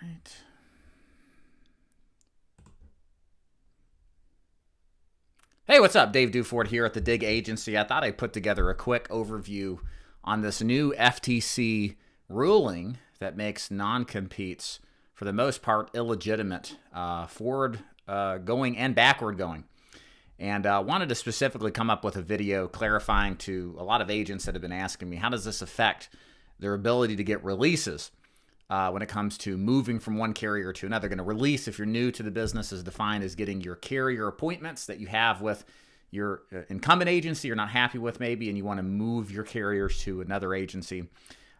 right. Hey, what's up? Dave Duford here at the DIG Agency. I thought I'd put together a quick overview on this new FTC ruling that makes non-competes, for the most part, illegitimate, forward going and backward going. And wanted to specifically come up with a video clarifying to a lot of agents that have been asking me, how does this affect their ability to get releases when it comes to moving from one carrier to another? Going to release, if you're new to the business, is defined as getting your carrier appointments that you have with your incumbent agency you're not happy with maybe, and you want to move your carriers to another agency,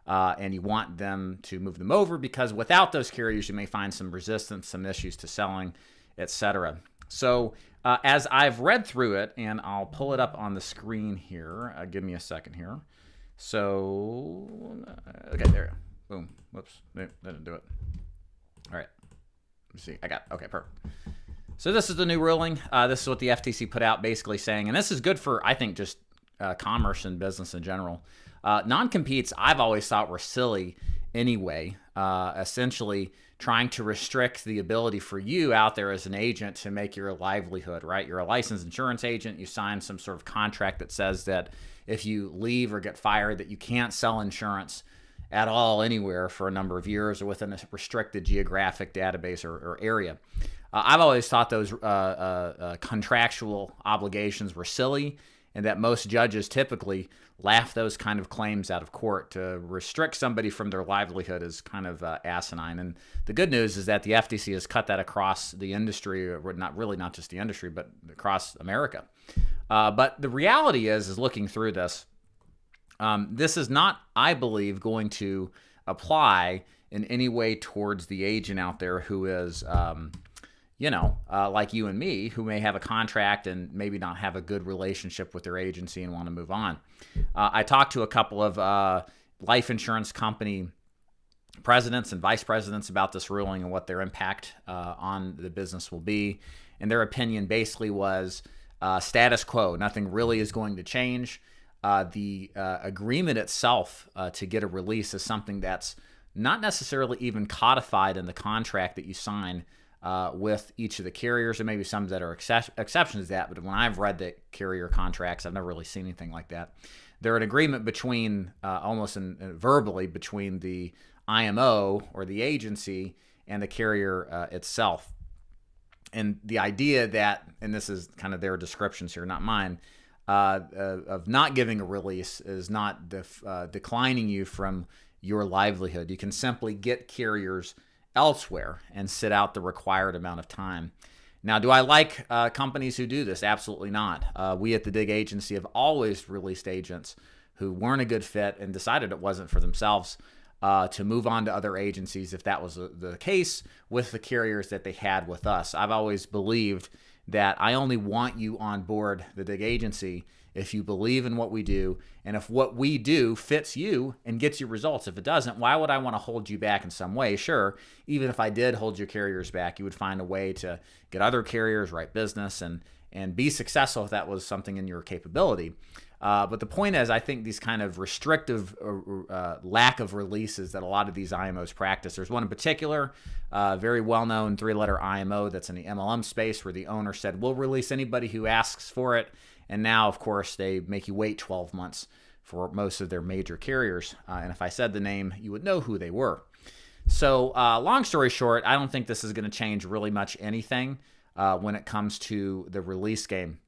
and you want them to move them over because without those carriers, you may find some resistance, some issues to selling, etc. So as I've read through it, and I'll pull it up on the screen here. Give me a second here. So, okay, there. Boom. Whoops. That didn't do it. All right. Let me see. I got, okay, perfect. So this is the new ruling. This is what the FTC put out basically saying, and this is good for, I think, just commerce and business in general. Non-competes, I've always thought were silly anyway, essentially trying to restrict the ability for you out there as an agent to make your livelihood, right? You're a licensed insurance agent. You sign some sort of contract that says that if you leave or get fired, that you can't sell insurance at all anywhere for a number of years or within a restricted geographic database or area. I've always thought those contractual obligations were silly, and that most judges typically laugh those kind of claims out of court. To restrict somebody from their livelihood is kind of asinine. And the good news is that the FTC has cut that across the industry, or not just the industry, but across America. But the reality is looking through this, this is not, I believe, going to apply in any way towards the agent out there who is, like you and me, who may have a contract and maybe not have a good relationship with their agency and want to move on. I talked to a couple of life insurance company presidents and vice presidents about this ruling and what their impact on the business will be. And their opinion basically was status quo. Nothing really is going to change. The agreement itself to get a release is something that's not necessarily even codified in the contract that you sign with each of the carriers. There may be some that are exceptions to that, but when I've read the carrier contracts, I've never really seen anything like that. They're an agreement between, verbally, between the IMO or the agency and the carrier itself. And the idea that, and this is kind of their descriptions here, not mine, of not giving a release is not declining you from your livelihood. You can simply get carriers elsewhere and sit out the required amount of time. Now, do I like companies who do this? Absolutely not. We at the DIG Agency have always released agents who weren't a good fit and decided it wasn't for themselves to move on to other agencies if that was the case with the carriers that they had with us. I've always believed that I only want you on board the DIG Agency if you believe in what we do, and if what we do fits you and gets you results. If it doesn't, why would I want to hold you back in some way? Sure, even if I did hold your carriers back, you would find a way to get other carriers, write business, and be successful if that was something in your capability. But the point is, I think these kind of restrictive lack of releases that a lot of these IMOs practice. There's one in particular, very well-known three-letter IMO that's in the MLM space where the owner said, we'll release anybody who asks for it. And now, of course, they make you wait 12 months for most of their major carriers. And if I said the name, you would know who they were. So long story short, I don't think this is going to change really much anything when it comes to the release game.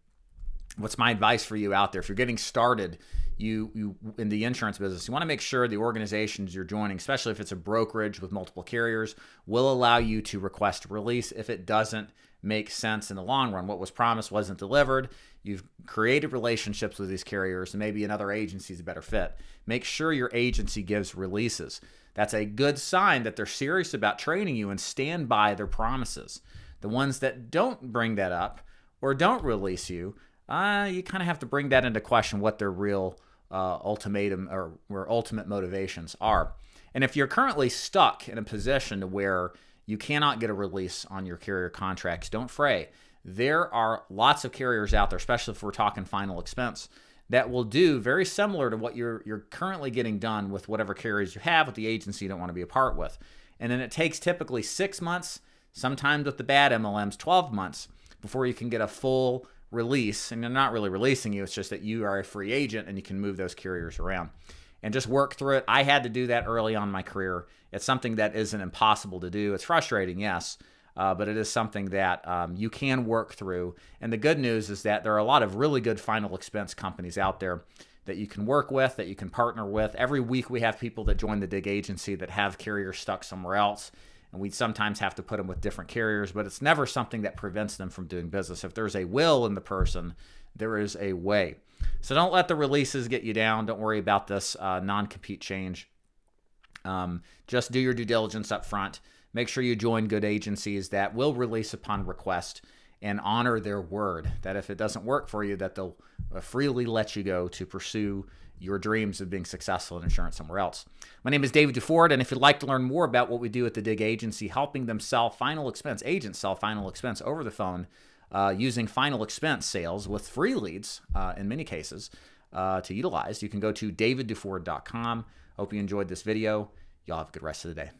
What's my advice for you out there? If you're getting started, you in the insurance business, you want to make sure the organizations you're joining, especially if it's a brokerage with multiple carriers, will allow you to request release if it doesn't make sense in the long run. What was promised wasn't delivered. You've created relationships with these carriers, and maybe another agency is a better fit. Make sure your agency gives releases. That's a good sign that they're serious about training you and stand by their promises. The ones that don't bring that up or don't release you, you kind of have to bring that into question what their real ultimatum or ultimate motivations are. And if you're currently stuck in a position to where you cannot get a release on your carrier contracts, don't fray. There are lots of carriers out there, especially if we're talking final expense, that will do very similar to what you're currently getting done with whatever carriers you have with the agency you don't want to be a part with. And then it takes typically 6 months, sometimes with the bad MLMs, 12 months before you can get a full release. And they're not really releasing you. It's just that you are a free agent and you can move those carriers around and just work through it. I had to do that early on in my career. It's something that isn't impossible to do. It's frustrating, yes, but it is something that you can work through. And the good news is that there are a lot of really good final expense companies out there that you can work with, that you can partner with. Every week we have people that join the DIG Agency that have carriers stuck somewhere else, and we sometimes have to put them with different carriers, but it's never something that prevents them from doing business. If there's a will in the person, there is a way. So don't let the releases get you down. Don't worry about this non-compete change. Just do your due diligence up front. Make sure you join good agencies that will release upon request and honor their word, that if it doesn't work for you, that they'll freely let you go to pursue your dreams of being successful in insurance somewhere else. My name is David DeFord, and if you'd like to learn more about what we do at the DIG Agency, helping them sell final expense, agents sell final expense over the phone using final expense sales with free leads in many cases to utilize, you can go to daviddeford.com. Hope you enjoyed this video. Y'all have a good rest of the day.